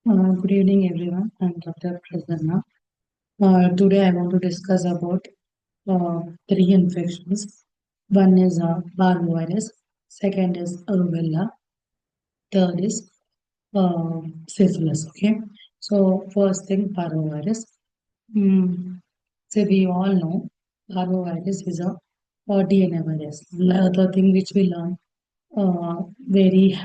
Good evening, everyone. I'm Dr. Prasanna. Today, I want to discuss about three infections. One is parvovirus, second is rubella, third is syphilis. Okay, so first thing, parvovirus. Mm, so we all know parvovirus is a DNA virus. The thing which we learn very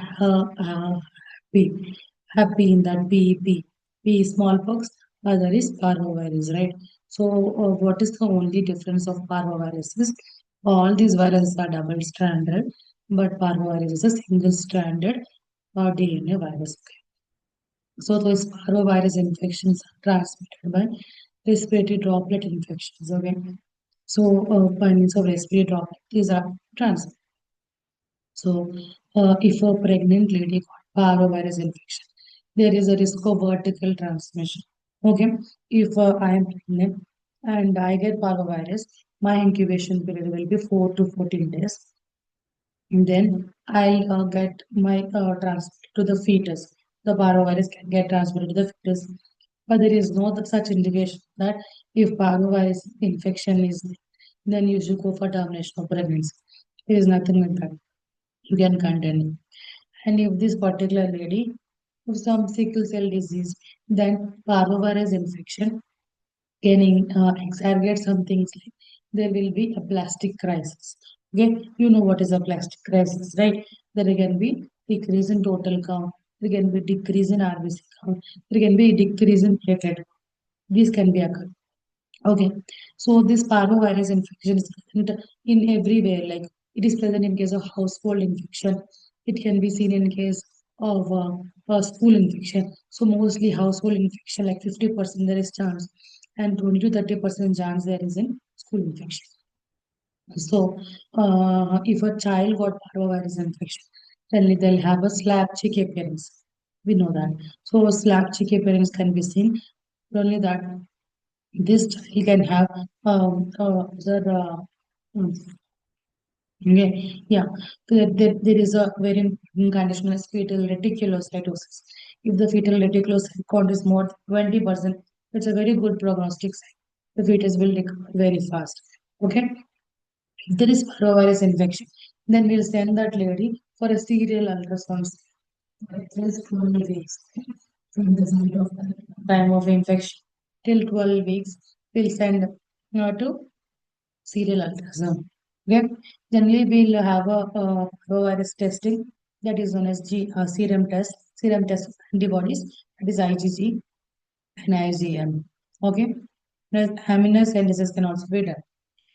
happy in that PEP. P is smallpox, other is parvovirus, right? So, what is the only difference of parvoviruses? All these viruses are double-stranded, but parvovirus is a single-stranded DNA virus. So, those parvovirus infections are transmitted by respiratory droplet infections. Okay, so by means of respiratory droplet, these are transmitted. So, if a pregnant lady got parvovirus infection, there is a risk of vertical transmission. Okay, if I am pregnant and I get parvovirus, my incubation period will be 4 to 14 days. And then I'll get my transfer to the fetus. The parvovirus can get transferred to the fetus, but there is no such indication that if parvovirus infection is, then you should go for termination of pregnancy. There is nothing like that. You can continue. And if this particular lady with some sickle cell disease, then parvovirus infection can aggregate some things like there will be a plastic crisis. Okay, you know what is a plastic crisis, right? There can be decrease in total count, there can be decrease in RBC count, there can be decrease in platelet. These can be occurred. Okay, so this parvovirus infection is present in everywhere. Like it is present in case of household infection. It can be seen in case of school infection. So mostly household infection, like 50% there is chance, and 20 to 30% chance there is in school infection. So if a child got parvovirus infection, then they'll have a slab cheek appearance. We know that. So slab cheek appearance can be seen. Not only that, this child can have um, yeah, there is a very important condition as fetal reticulocytosis. If the fetal reticulocyte count is more than 20%, it's a very good prognostic sign. The fetus will recover very fast. Okay, if there is parvovirus infection, then we'll send that lady for a serial ultrasound for at least 12 weeks from the time of infection till 12 weeks. We'll send to serial ultrasound. Okay. Generally, we'll have a virus testing that is known as serum test of antibodies, that is IgG and IgM. Okay. Now, amino can also be done.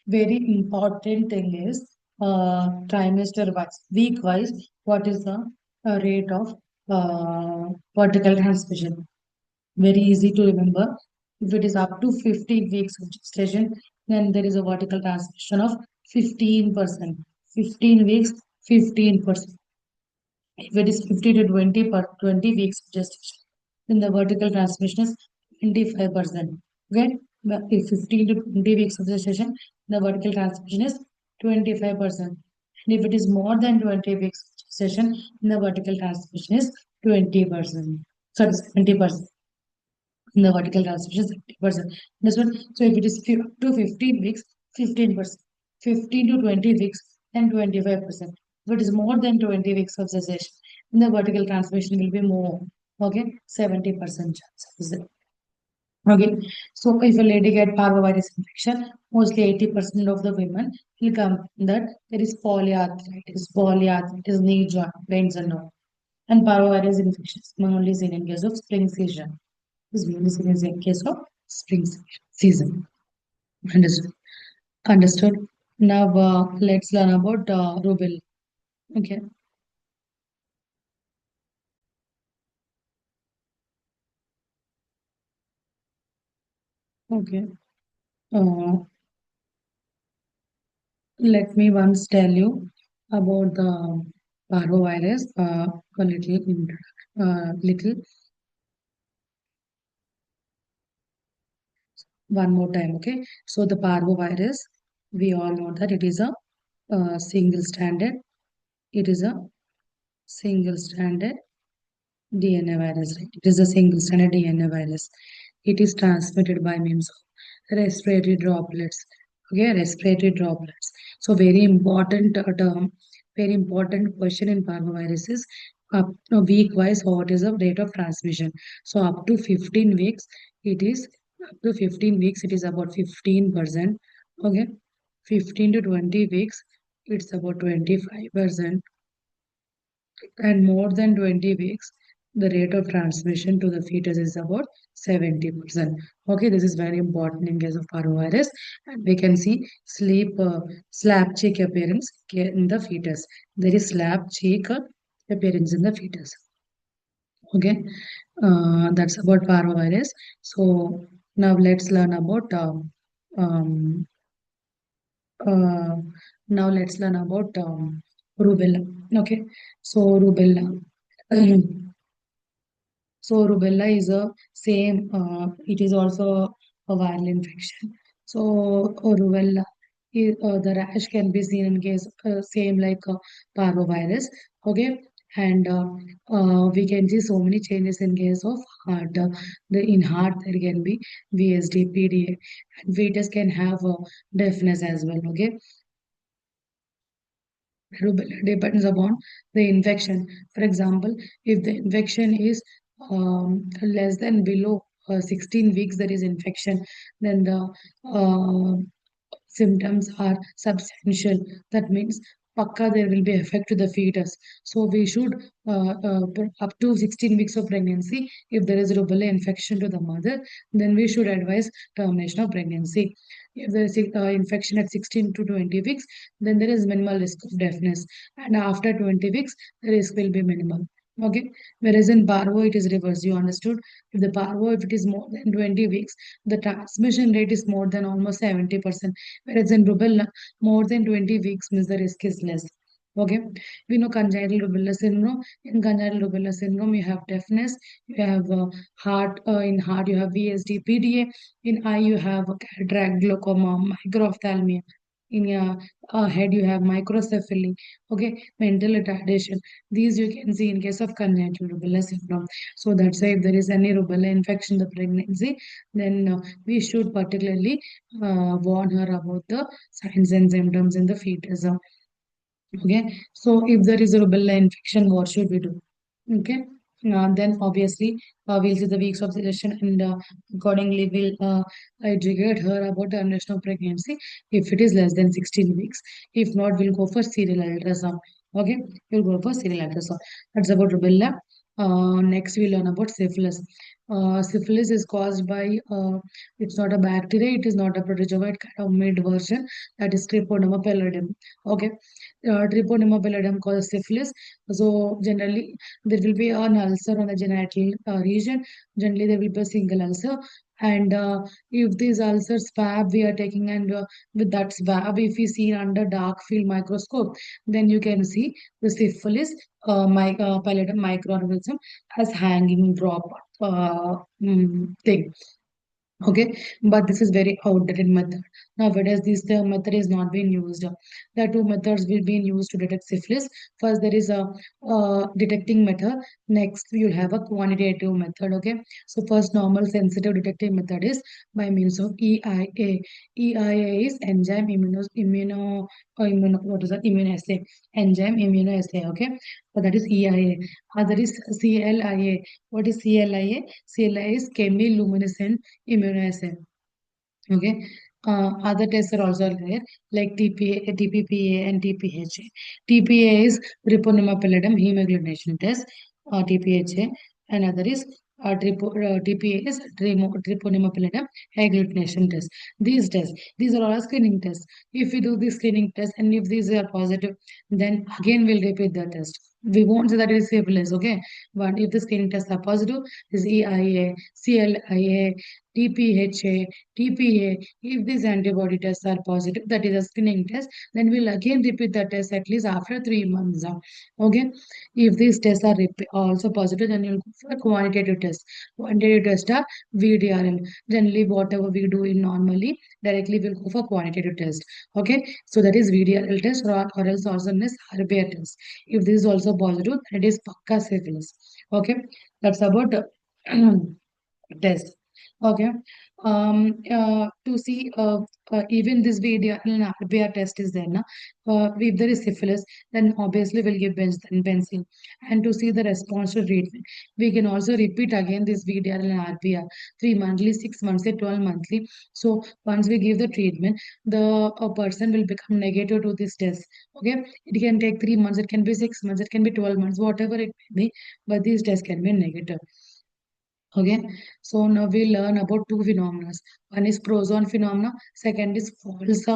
Very important thing is trimester wise, week wise, what is the rate of vertical transmission? Very easy to remember. If it is up to 15 weeks of gestation, then there is a vertical transmission of 15%. 15 weeks, 15%. If it is 50 to 20 weeks of gestation, then the vertical transmission is 25%. Okay? But if 15 to 20 weeks of gestation, the vertical transmission is 25%. And if it is more than 20 weeks of gestation, the vertical transmission is 20%. Sorry, 70%. The vertical transmission is 70%. This one, so if it is up to 15 weeks, 15%. 15 to 20 weeks, then 25%. If it is more than 20 weeks of cessation, then the vertical transmission will be more. Okay, 70% chance. Okay, so if a lady get parvovirus infection, mostly 80% of the women will come that there is polyarthritis, knee joint, veins and all. And parvovirus infections mainly seen in case of spring season. Is mainly seen in case of spring season. Understood. Understood. Now let's learn about rubella. Okay. Okay. Uh, Let me once tell you about the parvovirus. A little one more time. Okay. So the parvovirus, we all know that it is a single stranded. It is a single stranded DNA virus, right? It is a single stranded DNA virus. It is transmitted by means of respiratory droplets. Okay, respiratory droplets. So very important term, very important question in parvovirus is up week wise what is the rate of transmission. So up to 15 weeks it is up to 15 weeks it is about 15%. Okay, 15 to 20 weeks it's about 25%, and more than 20 weeks, the rate of transmission to the fetus is about 70%. Okay, this is very important in case of parvovirus. And we can see slap cheek appearance in the fetus. There is slap cheek appearance in the fetus. Okay, that's about parvovirus. So now let's learn about um, uh, rubella. Okay, so rubella. So rubella is a same, it is also a viral infection. So rubella, the rash can be seen in case same like parvovirus. Okay, and we can see so many changes in case of heart. In heart there can be VSD, PDA, and fetus can have deafness as well. Okay, rubella depends upon the infection. For example, if the infection is less than below 16 weeks, there is infection, then the uh, symptoms are substantial. That means pakka there will be effect to the fetus. So we should up to 16 weeks of pregnancy, if there is rubella infection to the mother, then we should advise termination of pregnancy. If there is infection at 16 to 20 weeks, then there is minimal risk of deafness, and after 20 weeks, the risk will be minimal. Okay, whereas in parvo it is reverse. You understood? If the parvo, if it is more than 20 weeks, the transmission rate is more than almost 70%. Whereas in rubella, more than 20 weeks means the risk is less. Okay, we know congenital rubella syndrome. In congenital rubella syndrome, you have deafness, you have heart. In heart, you have VSD, PDA. In eye, you have cataract, glaucoma, microphthalmia. In your head, you have microcephaly. Okay, mental retardation. These you can see in case of congenital rubella syndrome. So that's why if there is any rubella infection in the pregnancy, then we should particularly warn her about the signs and symptoms in the fetus. Okay, so if there is a rubella infection, what should we do? Okay, then obviously we'll see the weeks of suggestion, and accordingly we'll educate her about the termination of pregnancy if it is less than 16 weeks. If not, we'll go for serial ultrasound. Okay, we'll go for serial ultrasound. That's about rubella. Next, we'll learn about syphilis. Syphilis is caused by, it's not a bacteria, it is not a protozoite kind of mid version, that is Treponema pallidum. Okay, Treponema pallidum causes syphilis. So, generally, there will be an ulcer on the genital region. Generally, there will be a single ulcer. And if these ulcers swab we are taking, and with that swab, if we see under dark field microscope, then you can see the syphilis pallidum microorganism as hanging drop thing. Okay, but this is very outdated method. Nowadays, this the method is not being used. There are two methods will be used to detect syphilis. First, there is a detecting method. Next, you'll have a quantitative method. Okay, so first, normal sensitive detecting method is by means of EIA. EIA is enzyme what is that? Immunoassay. Enzyme immunoassay. Okay, so that is EIA. Other is CLIA. What is CLIA? CLIA is chemiluminescent immunoassay. Okay. Other tests are also there like TPPA and TPHA. TPA is Treponema pallidum hemagglutination test, TPHA, and other is TPA is Treponema pallidum agglutination test. These are all screening tests. If we do this screening test and if these are positive, then again we'll repeat the test. We won't say that it is syphilis, okay? But if the screening tests are positive, is EIA, CLIA, TPHA, TPA, if these antibody tests are positive, that is a screening test, then we'll again repeat the test at least after 3 months. Okay, if these tests are also positive, then you'll go for a quantitative test. Quantitative tests are VDRL. Generally, whatever we do in normally, directly we'll go for quantitative test. Okay, so that is VDRL test, or else also known as RBR test. If this is also also positive, it is pakka syphilis. Okay, that's about test. Okay. To see even this VDR RBR test is there. Na? If there is syphilis, then obviously we'll give benzene. And to see the response to treatment, we can also repeat again this VDR and RBR 3 monthly, 6 monthly, 12 monthly. So once we give the treatment, the a person will become negative to this test. Okay, it can take 3 months, it can be 6 months, it can be 12 months, whatever it may be, but these tests can be negative. Okay, so now we learn about two phenomena. One is proton phenomena, second is false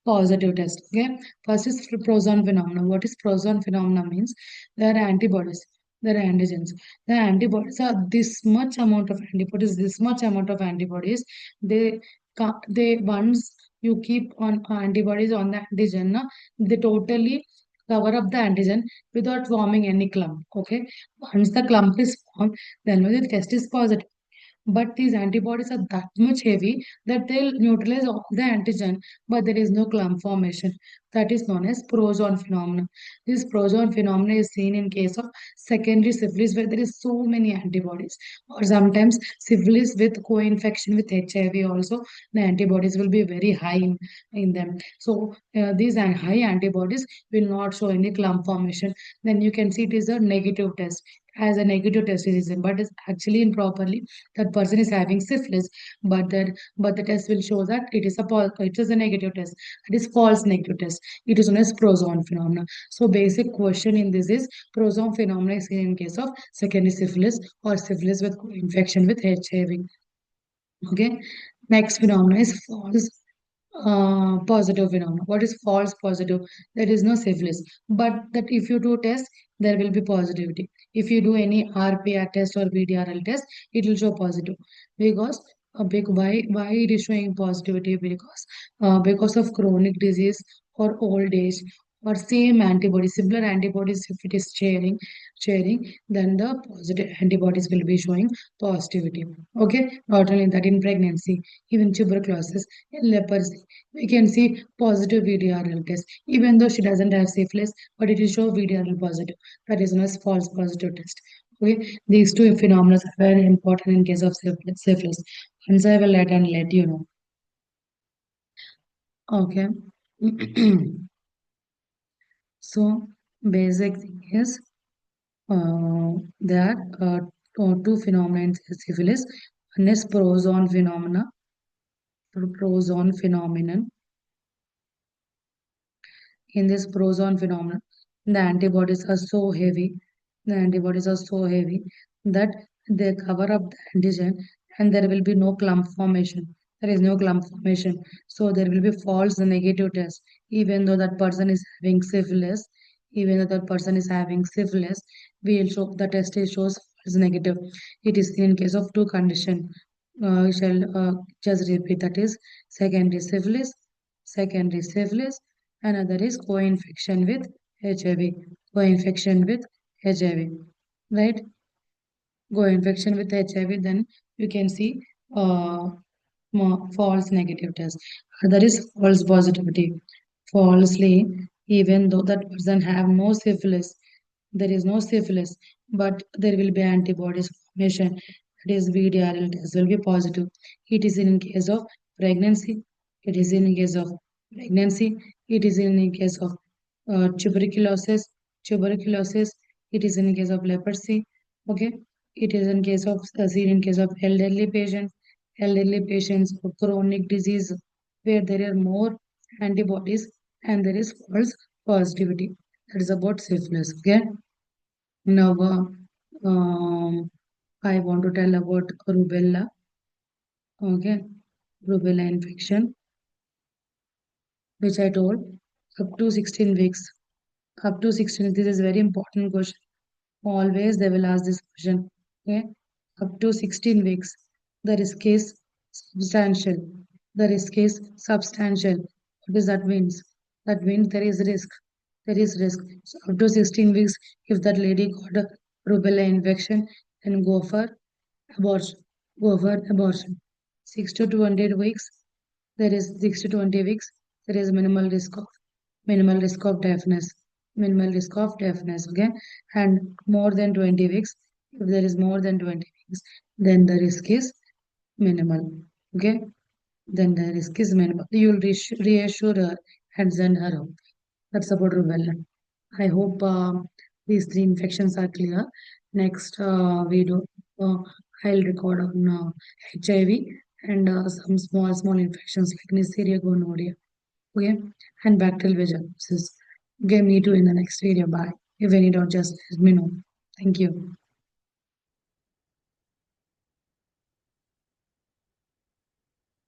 positive test. Okay, first is proton phenomena. What is proton phenomena means? There are antibodies, there are antigens. The antibodies are this much amount of antibodies, this much amount of antibodies. They once you keep on antibodies on the antigen, na, they totally cover up the antigen without forming any clump. Okay, once the clump is formed, then the test is positive. But these antibodies are that much heavy that they'll neutralize all the antigen, but there is no clump formation. That is known as proton phenomenon. This proton phenomenon is seen in case of secondary syphilis where there is so many antibodies, or sometimes syphilis with co-infection with HIV also. The antibodies will be very high in them. So these high antibodies will not show any clump formation. Then you can see it is a negative test as a negative test is, but it's actually improperly that person is having syphilis, but the test will show that it is a negative test. It is false negative test. It is known as proton phenomena. So basic question in this is proton phenomena is seen in case of secondary syphilis or syphilis with infection with HIV. Okay. Next phenomena is false positive phenomena. What is false positive? There is no syphilis, but that if you do test, there will be positivity. If you do any RPR test or VDRL test, it will show positive because why it is showing positivity because of chronic disease or old age or same antibodies, similar antibodies. If it is sharing, then the positive antibodies will be showing positivity. Okay, not only that, in pregnancy, even tuberculosis, in leprosy, we can see positive VDRL test, even though she doesn't have syphilis, but it will show VDRL positive. That is known as false positive test. Okay, these two phenomena are very important in case of syphilis. Once I will let you know. Okay. So basic thing is there are two phenomena in syphilis. One is proton phenomenon. In this proton phenomenon, the antibodies are so heavy, the antibodies are so heavy that they cover up the antigen and there will be no clump formation. There is no clump formation. So there will be false negative test. Even though that person is having syphilis, even though that person is having syphilis, we will show the test is shows false negative. It is in case of two condition. We shall just repeat that is secondary syphilis, another is co-infection with HIV. Co-infection with HIV. Right? Co-infection with HIV, then you can see false negative test. Other is false positivity. Falsely, even though that person have no syphilis, there is no syphilis, but there will be antibodies formation. That is VDRL test will be positive. It is in case of pregnancy. It is in case of pregnancy. It is in case of tuberculosis. Tuberculosis. It is in case of leprosy. Okay. It is in case of seen in case of elderly patients with chronic disease where there are more antibodies and there is false positivity. That is about syphilis. Okay. Now, I want to tell about rubella. Okay, rubella infection, which I told up to 16 weeks. Up to 16, this is very important question. Always they will ask this question. Okay, up to 16 weeks, the risk is substantial. The risk is substantial. What does that means? That means there is risk. There is risk. So up to 16 weeks, if that lady got a rubella infection, then go for abortion. Go for abortion. 6 to 20 weeks, there is 6 to 20 weeks, there is minimal risk of deafness. minimal risk of deafness. Okay, and more than 20 weeks. If there is more than 20 weeks, then the risk is minimal. Okay, then the risk is minimal. You'll reassure her and send her out. That's about rubella. I hope these three infections are clear. Next, uh, I'll record on HIV and some small infections like Neisseria gonorrhea. Okay, and bacterial vaginosis. Okay, me too in the next video. Bye. If any doubt, just let me know. Thank you.